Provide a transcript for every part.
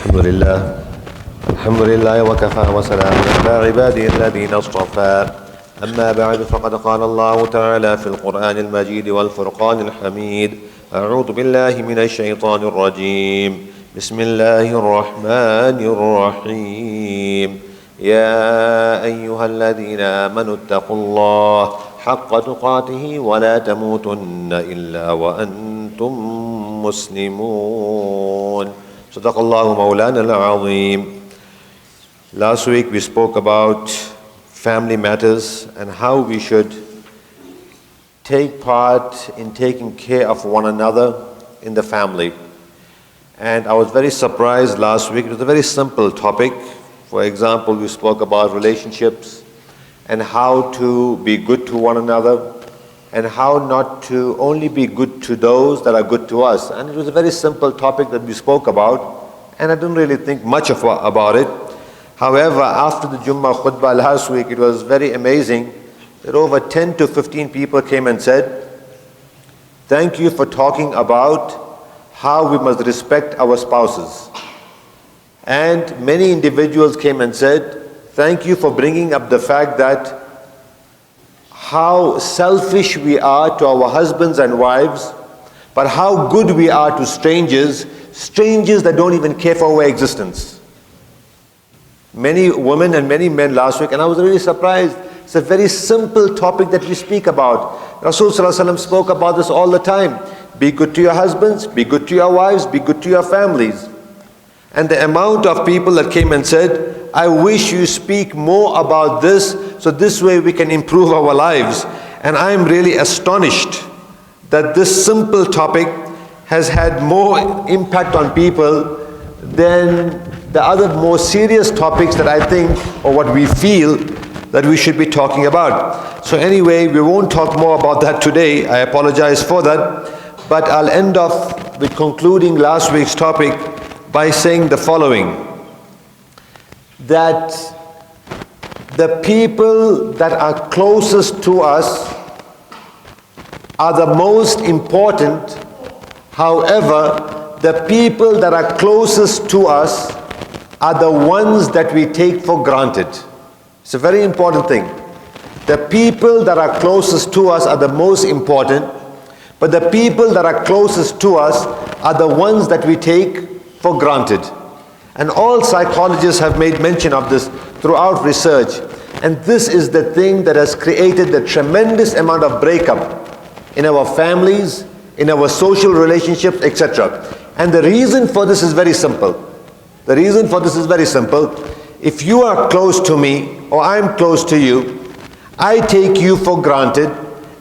الحمد لله وكفى وسلام على عباده الذين اصطفى أما بعد فقد قال الله تعالى في القرآن المجيد والفرقان الحميد أعوذ بالله من الشيطان الرجيم بسم الله الرحمن الرحيم يا أيها الذين آمنوا اتقوا الله حق تقاته ولا تموتن إلا وأنتم مسلمون صدق الله مولانا العظيم. Last week we spoke about family matters and how we should take part in taking care of one another in the family. And I was very surprised last week. It was a very simple topic. For example, we spoke about relationships and how to be good to one another and how not to only be good to those that are good to us. And it was a very simple topic that we spoke about, and I didn't really think much about it. However, after the Jummah khutbah last week, it was very amazing that over 10 to 15 people came and said, "Thank you for talking about how we must respect our spouses." And many individuals came and said, "Thank you for bringing up the fact that how selfish we are to our husbands and wives, but how good we are to strangers that don't even care for our existence." Many women and many men last week, and I was really surprised. It's a very simple topic that we speak about. Rasul Sallallahu Alaihi Wasallam spoke about this all the time. Be good to your husbands, be good to your wives, be good to your families. And the amount of people that came and said, "I wish you speak more about this, so this way we can improve our lives." And I'm really astonished that this simple topic has had more impact on people than the other more serious topics that I think, or what we feel, that we should be talking about. So anyway, we won't talk more about that today. I apologize for that. But I'll end off with concluding last week's topic by saying the following: that the people that are closest to us are the most important. However, the people that are closest to us are the ones that we take for granted. It's a very important thing. The people that are closest to us are the most important, but the people that are closest to us are the ones that we take for granted. And all psychologists have made mention of this throughout research. And this is the thing that has created the tremendous amount of breakup in our families, in our social relationships, etc. And the reason for this is very simple. The reason for this is very simple. If you are close to me or I'm close to you, I take you for granted,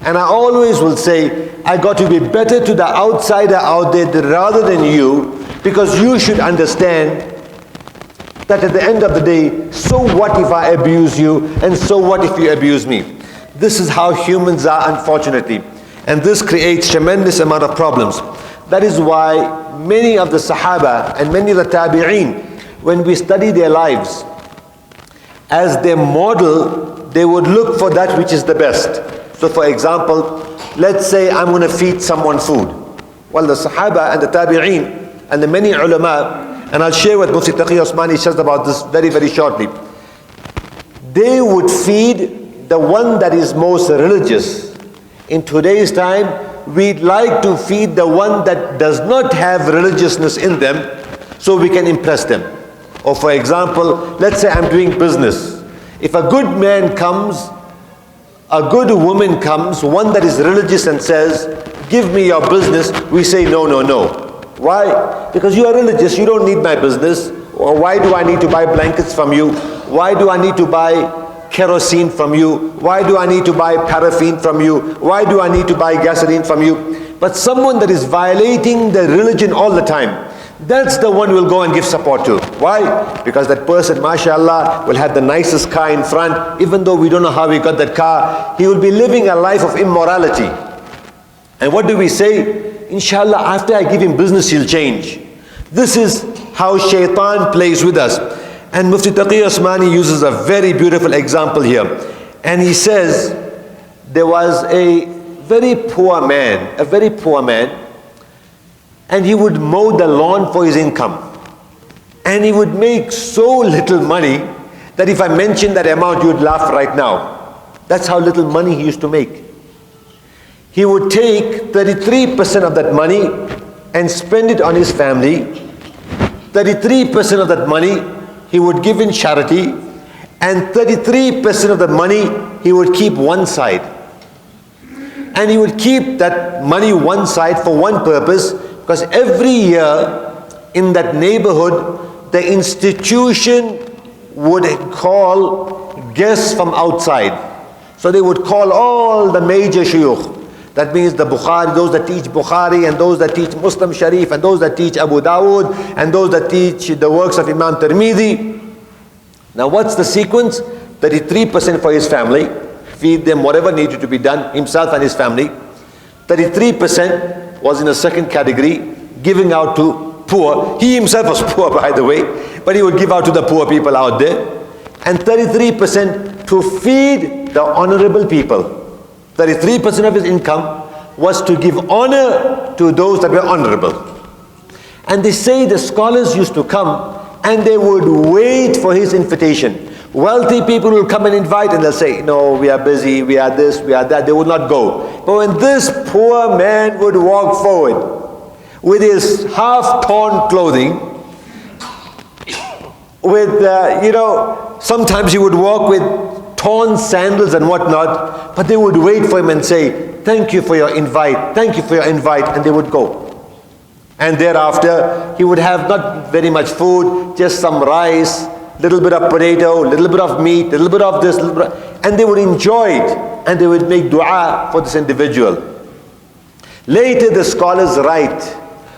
and I always will say, I got to be better to the outsider out there rather than you, because you should understand that at the end of the day, so what if I abuse you, and so what if you abuse me? This is how humans are, unfortunately, and this creates tremendous amount of problems. That is why many of the Sahaba and many of the Tabi'een, when we study their lives, as their model, they would look for that which is the best. So for example, let's say I'm going to feed someone food. Well, the Sahaba and the Tabi'een and the many ulama, and I'll share what Mufti Taqi Osmani says about this very, very shortly. They would feed the one that is most religious. In today's time, we'd like to feed the one that does not have religiousness in them so we can impress them. Or for example, let's say I'm doing business. If a good man comes, a good woman comes, one that is religious and says, "Give me your business," we say, "No, no, no." Why? Because you are religious, you don't need my business. Or why do I need to buy blankets from you? Why do I need to buy kerosene from you? Why do I need to buy paraffin from you? Why do I need to buy gasoline from you? But someone that is violating the religion all the time, that's the one we'll go and give support to. Why? Because that person, mashallah, will have the nicest car in front. Even though we don't know how he got that car, he will be living a life of immorality. And what do we say? Inshallah, after I give him business, he'll change. This is how shaitan plays with us. And Mufti Taqi Osmani uses a very beautiful example here. And he says, there was a very poor man, and he would mow the lawn for his income. And he would make so little money that if I mentioned that amount, you'd laugh right now. That's how little money he used to make. He would take 33% of that money and spend it on his family. 33% of that money he would give in charity, and 33% of the money he would keep one side. And he would keep that money one side for one purpose, because every year in that neighborhood, the institution would call guests from outside. So they would call all the major shuyukh. That means the Bukhari, those that teach Bukhari, and those that teach Muslim Sharif, and those that teach Abu Dawood, and those that teach the works of Imam Tirmidhi. Now what's the sequence? 33% for his family, feed them whatever needed to be done, himself and his family. 33% was in a second category, giving out to poor. He himself was poor, by the way, but he would give out to the poor people out there. And 33% to feed the honorable people. 33% of his income was to give honor to those that were honorable. And they say the scholars used to come and they would wait for his invitation. Wealthy people will come and invite, and they'll say, no, we are busy, we are this, we are that. They would not go. But when this poor man would walk forward with his half-torn clothing, with, sometimes he would walk with torn sandals and whatnot, but they would wait for him and say, thank you for your invite, thank you for your invite, and they would go. And thereafter, he would have not very much food, just some rice, little bit of potato, little bit of meat, little bit of this, little bit of, and they would enjoy it, and they would make dua for this individual. Later the scholars write,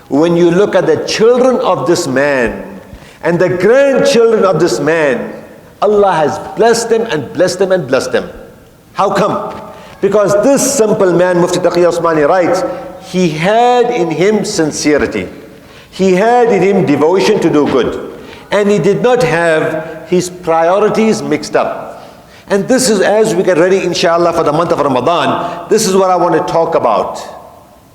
when you look at the children of this man, and the grandchildren of this man, Allah has blessed them and blessed them and blessed them. How come? Because this simple man, Mufti Taqi Osmani writes, he had in him sincerity. He had in him devotion to do good. And he did not have his priorities mixed up. And this is, as we get ready inshallah for the month of Ramadan, this is what I want to talk about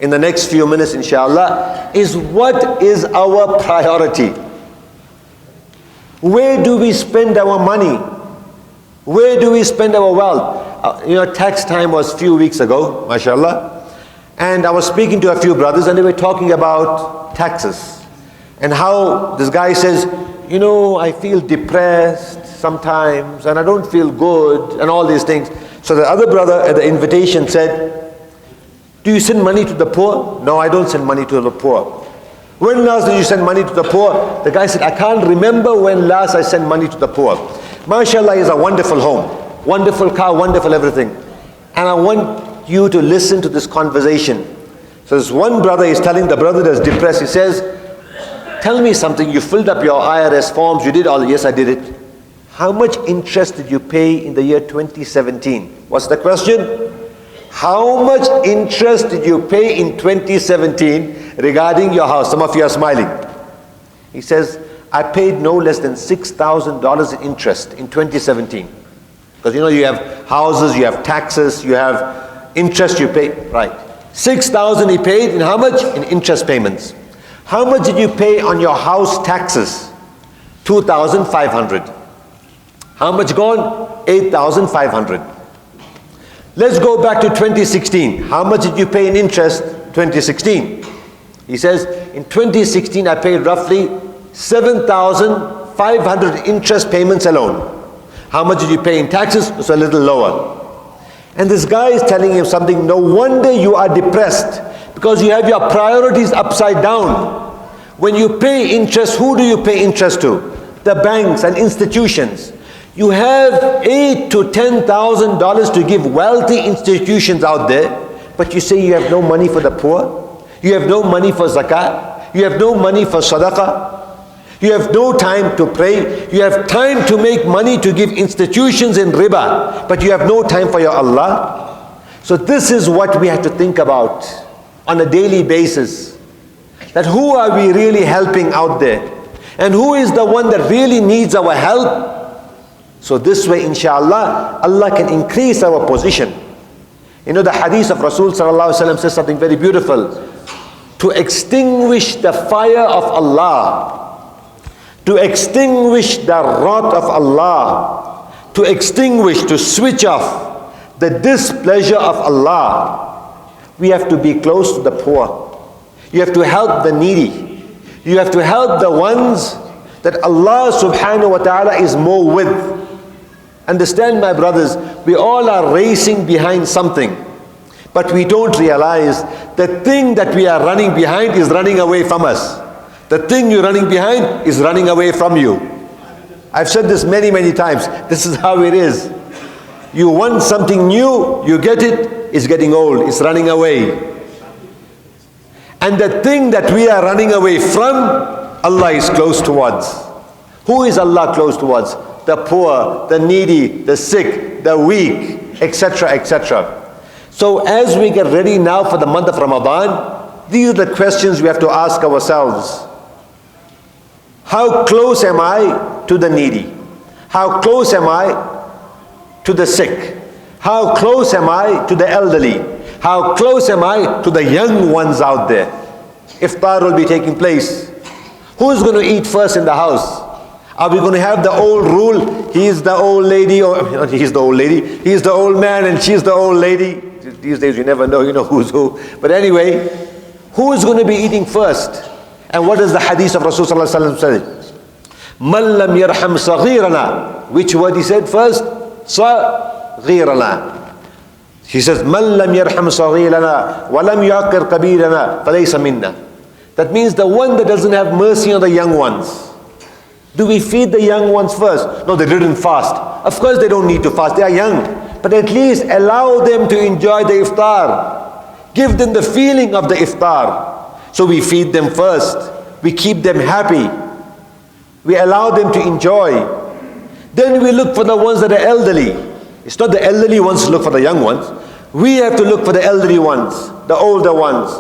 in the next few minutes inshallah, is what is our priority? Where do we spend our money? Where do we spend our wealth? Tax time was a few weeks ago, mashallah. And I was speaking to a few brothers and they were talking about taxes. And how this guy says, I feel depressed sometimes and I don't feel good and all these things. So the other brother at the invitation said, do you send money to the poor? No, I don't send money to the poor. When last did you send money to the poor? The guy said, I can't remember when last I sent money to the poor. MashaAllah is a wonderful home, wonderful car, wonderful everything. And I want you to listen to this conversation. So this one brother is telling the brother that's depressed, he says, tell me something, you filled up your IRS forms, you did all, yes I did it. How much interest did you pay in the year 2017? What's the question? How much interest did you pay in 2017 regarding your house? Some of you are smiling. He says, I paid no less than $6,000 in interest in 2017. Because you have houses, you have taxes, you have interest you pay, right. 6,000 he paid in how much? In interest payments. How much did you pay on your house taxes? 2,500. How much gone? 8,500. Let's go back to 2016. How much did you pay in interest 2016? He says, in 2016 I paid roughly 7,500 interest payments alone. How much did you pay in taxes? It's a little lower. And this guy is telling him something, no wonder you are depressed, because you have your priorities upside down. When you pay interest, who do you pay interest to? The banks and institutions. You have $8,000 to $10,000 to give wealthy institutions out there, but you say you have no money for the poor, you have no money for zakat, you have no money for sadaqah, you have no time to pray, you have time to make money to give institutions in riba, but you have no time for your Allah. So this is what we have to think about on a daily basis. That who are we really helping out there? And who is the one that really needs our help? So this way, inshallah, Allah can increase our position. The hadith of Rasul sallallahu alaihi wasallam says something very beautiful. To extinguish the fire of Allah, to extinguish the wrath of Allah, to extinguish, to switch off the displeasure of Allah, we have to be close to the poor. You have to help the needy. You have to help the ones that Allah subhanahu wa ta'ala is more with. Understand, my brothers, we all are racing behind something, but we don't realize the thing that we are running behind is running away from us. The thing you're running behind is running away from you. I've said this many, many times. This is how it is. You want something new, you get it, it's getting old, it's running away. And the thing that we are running away from, Allah is close towards. Who is Allah close towards? The poor, the needy, the sick, the weak, etc., etc. So as we get ready now for the month of Ramadan, these are the questions we have to ask ourselves. How close am I to the needy? How close am I to the sick? How close am I to the elderly? How close am I to the young ones out there? Iftar will be taking place. Who's going to eat first in the house? Are we going to have the old rule? He's the old lady, or he's the old lady. He's the old man and she's the old lady. These days you never know, who's who. But anyway, who is going to be eating first? And what does the hadith of Rasulullah say? Man lam yarham saghirana. Which word he said first? Saghirana. He says, Man lam yarham saghirana wa lam yu'aqqir kabirana falaysa minna. That means the one that doesn't have mercy on the young ones. Do we feed the young ones first? No, they didn't fast. Of course they don't need to fast, they are young. But at least allow them to enjoy the iftar. Give them the feeling of the iftar. So we feed them first. We keep them happy. We allow them to enjoy. Then we look for the ones that are elderly. It's not the elderly ones to look for the young ones. We have to look for the elderly ones, the older ones,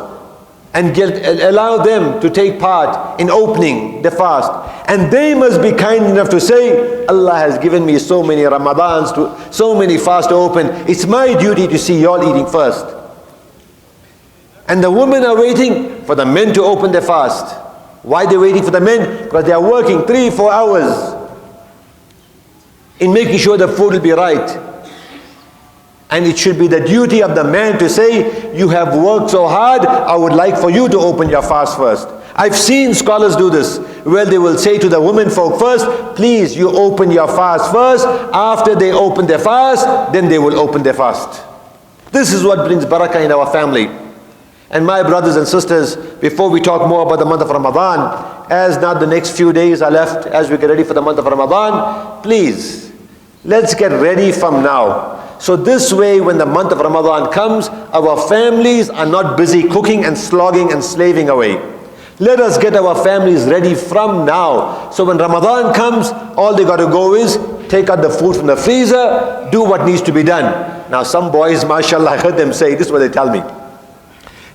and allow them to take part in opening the fast. And they must be kind enough to say, Allah has given me so many Ramadans, so many fasts to open. It's my duty to see y'all eating first. And the women are waiting for the men to open their fast. Why are they waiting for the men? Because they are working 3-4 hours in making sure the food will be right. And it should be the duty of the man to say, you have worked so hard, I would like for you to open your fast first. I've seen scholars do this, where they will say to the women folk first, please, you open your fast first. After they open their fast, then they will open their fast. This is what brings barakah in our family. And my brothers and sisters, before we talk more about the month of Ramadan, as now the next few days are left, as we get ready for the month of Ramadan, please, let's get ready from now. So this way, when the month of Ramadan comes, our families are not busy cooking and slogging and slaving away. Let us get our families ready from now. So when Ramadan comes, all they got to go is take out the food from the freezer, do what needs to be done. Now some boys, mashallah, I heard them say, this is what they tell me.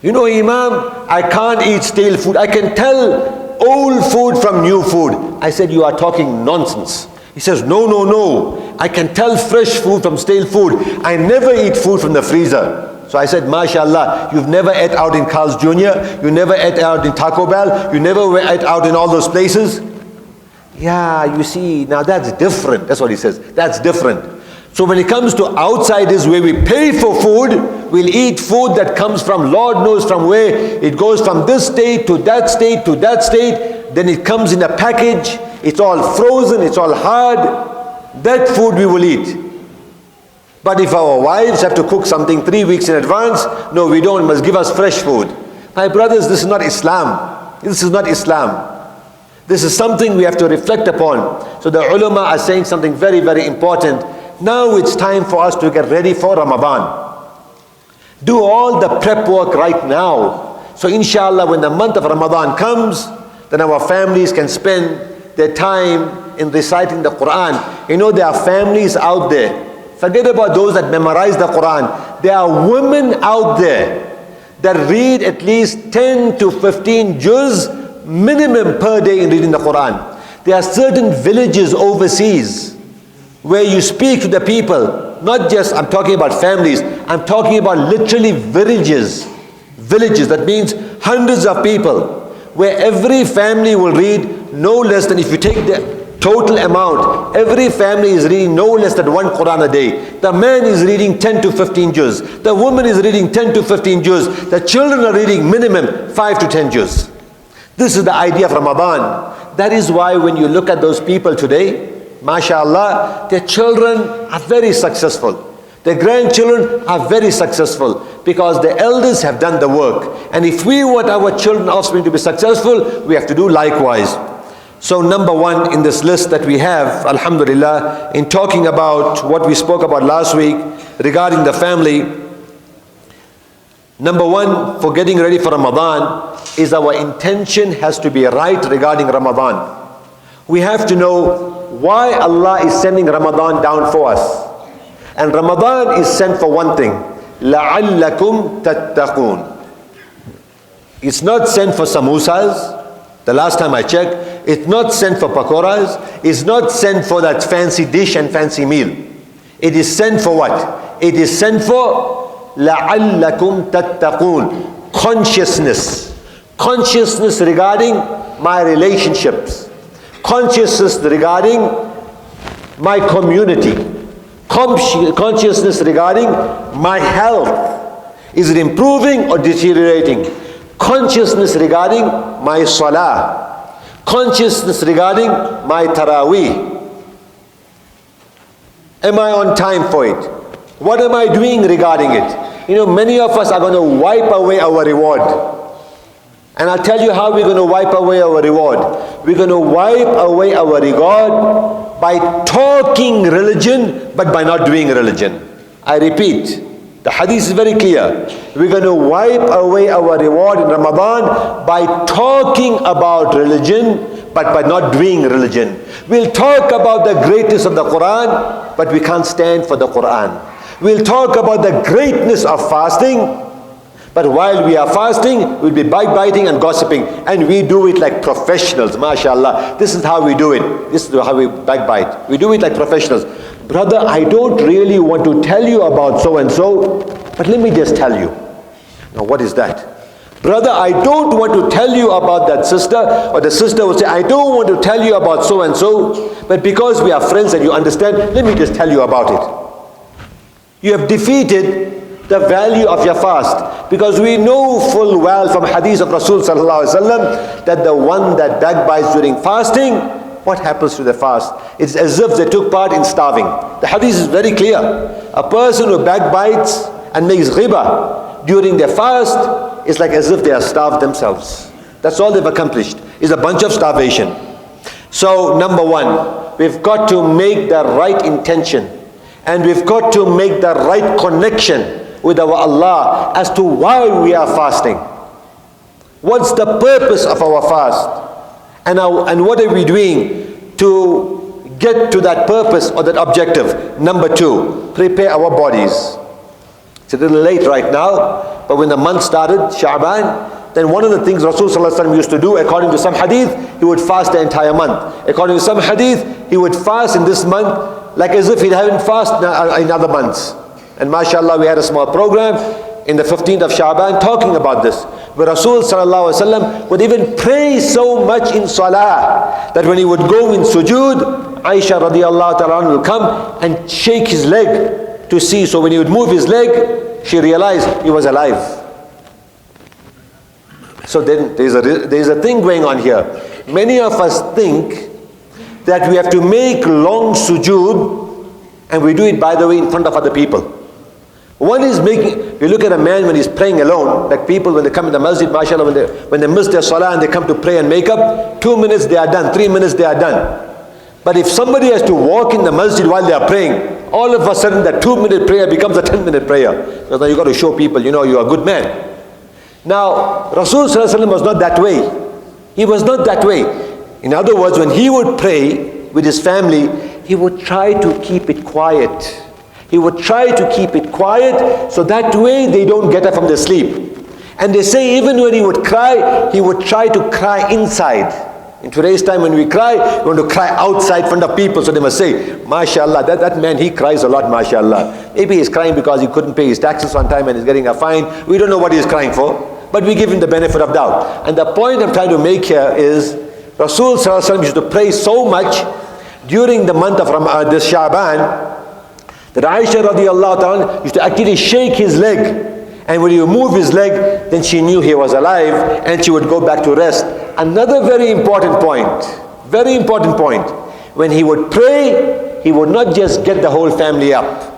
Imam, I can't eat stale food. I can tell old food from new food. I said, you are talking nonsense. He says, no. I can tell fresh food from stale food. I never eat food from the freezer. So I said, mashallah, you've never ate out in Carl's Jr., you never ate out in Taco Bell, you never ate out in all those places. Yeah, you see, now that's different. That's what he says. That's different. So when it comes to outsiders where we pay for food, we'll eat food that comes from Lord knows from where. It goes from this state to that state to that state. Then it comes in a package. It's all frozen, it's all hard. That food we will eat. But if our wives have to cook something 3 weeks in advance, no, we don't. Must give us fresh food. My brothers, this is not Islam. This is not Islam. This is something we have to reflect upon. So the ulama are saying something very, very important. Now it's time for us to get ready for Ramadan. Do all the prep work right now. So inshallah, when the month of Ramadan comes, then our families can spend their time in reciting the Quran. There are families out there. Forget about those that memorize the Quran. There are women out there that read at least 10 to 15 juz minimum per day in reading the Quran. There are certain villages overseas where you speak to the people. Not just, I'm talking about families, I'm talking about literally villages. Villages, that means hundreds of people, where every family will read no less than, if you take the total amount, every family is reading no less than 1 Quran a day. The man is reading 10 to 15 juz. The woman is reading 10 to 15 juz. The children are reading minimum 5 to 10 juz. This is the idea of Ramadan. That is why when you look at those people today, mashallah, their children are very successful. Their grandchildren are very successful because the elders have done the work. And if we want our children, offspring to be successful, we have to do likewise. So number one in this list that we have, alhamdulillah, in talking about what we spoke about last week regarding the family, number one for getting ready for Ramadan is our intention has to be right regarding Ramadan. We have to know why Allah is sending Ramadan down for us. And Ramadan is sent for one thing, لَعَلَّكُمْ تَتَّقُونَ. It's not sent for samosas. The last time I checked, it's not sent for pakoras. It's not sent for that fancy dish and fancy meal. It is sent for what? It is sent for لَعَلَّكُمْ تَتَّقُونَ. Consciousness. Consciousness regarding my relationships. Consciousness regarding my community. Consciousness regarding my health. Is it improving or deteriorating? Consciousness regarding my salah. Consciousness regarding my taraweeh. Am I on time for it? What am I doing regarding it? You know, many of us are going to wipe away our reward. And I'll tell you how we're going to wipe away our reward. We're going to wipe away our reward by talking religion, but by not doing religion. I repeat, the hadith is very clear. We're going to wipe away our reward in Ramadan by talking about religion, but by not doing religion. We'll talk about the greatness of the Quran, but we can't stand for the Quran. We'll talk about the greatness of fasting, but while we are fasting, we'll be backbiting and gossiping. And we do it like professionals, mashallah. This is how we do it. This is how we backbite. We do it like professionals. Brother, I don't really want to tell you about so-and-so, but let me just tell you. Now what is that? Brother, I don't want to tell you about that sister, or the sister will say, I don't want to tell you about so-and-so, but because we are friends and you understand, let me just tell you about it. You have defeated the value of your fast, because we know full well from hadith of Rasul sallallahu alaihi wasallam that the one that backbites during fasting, what happens to the fast? It's as if they took part in starving. The hadith is very clear. A person who backbites and makes ghibah during their fast is like as if they are starved themselves. That's all they've accomplished, is a bunch of starvation. So number one, we've got to make the right intention, and we've got to make the right connection with our Allah as to why we are fasting. What's the purpose of our fast? And what are we doing to get to that purpose or that objective? Number two, prepare our bodies. It's a little late right now, but when the month started, Sha'ban, then one of the things Rasul sallallahu alaihi wasallam used to do, according to some hadith, he would fast the entire month. According to some hadith, he would fast in this month like as if he hadn't fasted in other months. And mashallah, we had a small program in the 15th of Sha'ban talking about this, where Rasul sallallahu alaihi wasallam would even pray so much in salah that when he would go in sujood, Aisha radiallahu ta'ala will come and shake his leg to see. So when he would move his leg, she realized he was alive. So then there's a thing going on here. Many of us think that we have to make long sujood, and we do it, by the way, in front of other people. One is making, you look at a man when he's praying alone, like people when they come in the masjid, mashallah, when they miss their salah and they come to pray and make up, 2 minutes they are done, 3 minutes they are done. But if somebody has to walk in the masjid while they are praying, all of a sudden that 2-minute prayer becomes a 10-minute prayer. So now you got to show people, you know, you are a good man. Now, Rasul sallallahu alaihi wasallam was not that way. He was not that way. In other words, when he would pray with his family, he would try to keep it quiet. He would try to keep it quiet so that way they don't get up from their sleep. And they say even when he would cry, he would try to cry inside. In today's time when we cry, we want to cry outside in front of people, so they must say, mashallah, that man, he cries a lot, mashallah. Maybe he's crying because he couldn't pay his taxes on time and he's getting a fine. We don't know what he's crying for. but we give him the benefit of doubt. And the point I'm trying to make here is, Rasul sallallahu alaihi wasallam used to pray so much during the month of this Sha'ban, that Aisha radiallahu ta'ala used to actually shake his leg. And when he would move his leg, then she knew he was alive, and she would go back to rest. Another very important point, when he would pray, he would not just get the whole family up.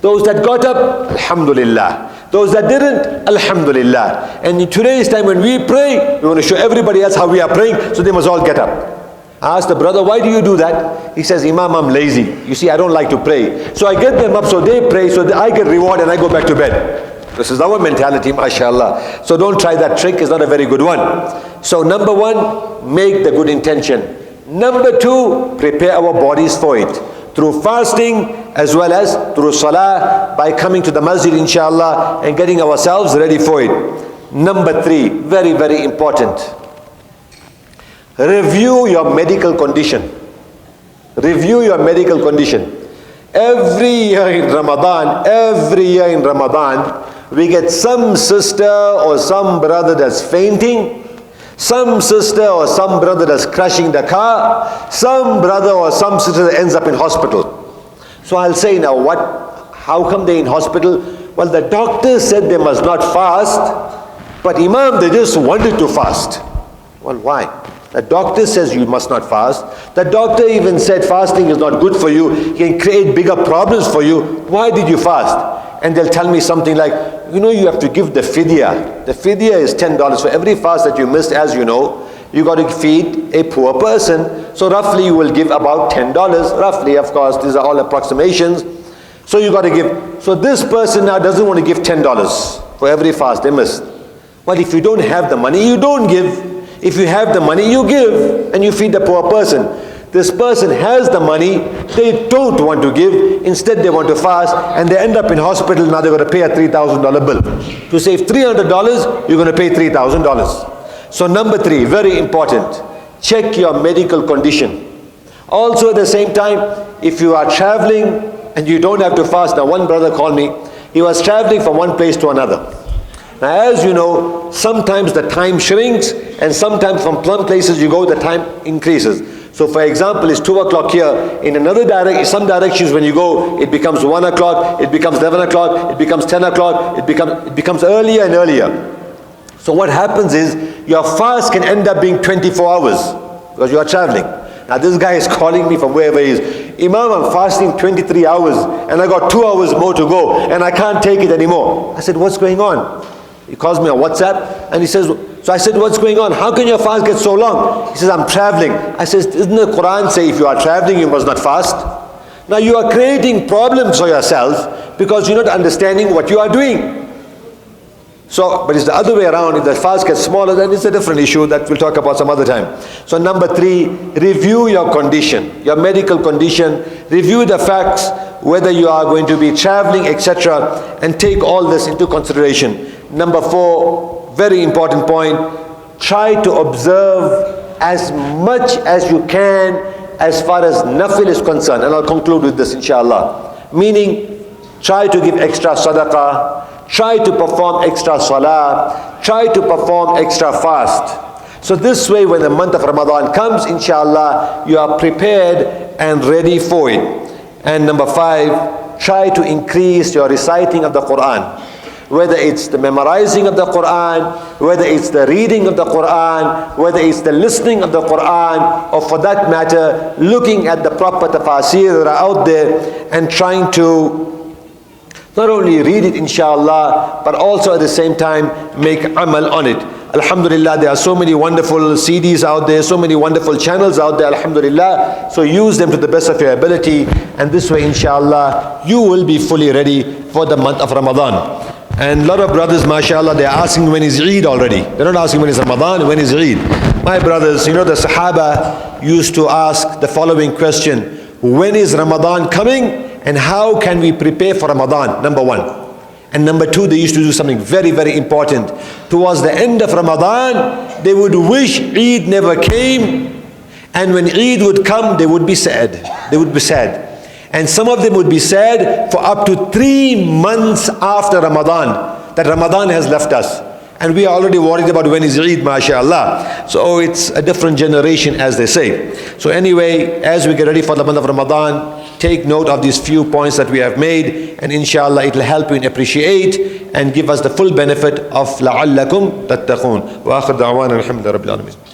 Those that got up, alhamdulillah. Those that didn't, alhamdulillah. And in today's time when we pray, we want to show everybody else how we are praying, so they must all get up. I asked the brother, why do you do that? He says, Imam, I'm lazy. You see, I don't like to pray. So I get them up so they pray, so that I get reward and I go back to bed. This is our mentality, mashallah. So don't try that trick, it's not a very good one. So number one, make the good intention. Number two, prepare our bodies for it. Through fasting as well as through salah, by coming to the masjid inshallah and getting ourselves ready for it. Number three, very, very important. Review your medical condition. Review your medical condition. Every year in Ramadan, we get some sister or some brother that's fainting, some sister or some brother that's crashing the car, some brother or some sister that ends up in hospital. So I'll say now, how come they're in hospital? Well, the doctor said they must not fast, but Imam, they just wanted to fast. Well, why? The doctor says you must not fast. The doctor even said fasting is not good for you. It can create bigger problems for you. Why did you fast? And they'll tell me something like, you have to give the fidya. The fidya is $10 for every fast that you missed, as you know. You got to feed a poor person. So roughly you will give about $10. Roughly, of course, these are all approximations. So you got to give. So this person now doesn't want to give $10 for every fast they missed. Well, if you don't have the money, you don't give. If you have the money, you give and you feed the poor person. This person has the money, they don't want to give, instead they want to fast, and they end up in hospital. Now they're going to pay a $3,000 bill. To save $300, you're going to pay $3,000. So number three, very important, check your medical condition. Also at the same time, if you are traveling and you don't have to fast. Now one brother called me, he was traveling from one place to another. Now as you know, sometimes the time shrinks, and sometimes from some places you go, the time increases. So for example, it's 2 o'clock here. In another direction, some directions when you go, it becomes 1 o'clock, it becomes 11 o'clock, it becomes 10 o'clock, it becomes earlier and earlier. So what happens is, your fast can end up being 24 hours, because you are traveling. Now this guy is calling me from wherever he is. Imam, I'm fasting 23 hours, and I got 2 hours more to go, and I can't take it anymore. I said, what's going on? He calls me on WhatsApp, and he says, so I said, what's going on? How can your fast get so long? He says, I'm traveling. I says, doesn't the Quran say if you are traveling, you must not fast? Now you are creating problems for yourself because you're not understanding what you are doing. So, but it's the other way around. If the fast gets smaller, then it's a different issue that we'll talk about some other time. So number three, review your condition, your medical condition. Review the facts, whether you are going to be traveling, etc. and take all this into consideration. Number four, very important point, try to observe as much as you can as far as nafil is concerned. And I'll conclude with this inshallah. Meaning, try to give extra sadaqah, try to perform extra salah, try to perform extra fast. So this way, when the month of Ramadan comes, inshallah, you are prepared and ready for it. And number five, try to increase your reciting of the Quran. Whether it's the memorizing of the Quran, whether it's the reading of the Quran, whether it's the listening of the Quran, or for that matter, looking at the proper tafasir that are out there and trying to not only read it inshallah, but also at the same time make amal on it. Alhamdulillah, there are so many wonderful CDs out there, so many wonderful channels out there, alhamdulillah. So use them to the best of your ability, and this way inshallah, you will be fully ready for the month of Ramadan. And a lot of brothers, mashallah, they are asking when is Eid already. They're not asking when is Ramadan, when is Eid. My brothers, the Sahaba used to ask the following question: when is Ramadan coming, and how can we prepare for Ramadan? Number one. And number two, they used to do something very, very important. Towards the end of Ramadan, they would wish Eid never came, and when Eid would come, they would be sad. They would be sad. And some of them would be sad for up to 3 months after Ramadan, that Ramadan has left us. And we are already worried about when is Eid, mashallah. So it's a different generation, as they say. So anyway, as we get ready for the month of Ramadan, take note of these few points that we have made, and inshallah it will help you in appreciate and give us the full benefit of لَعَلَّكُمْ تَتَّقُونَ. وآخر دعوانا الحمد لله رب العالمين.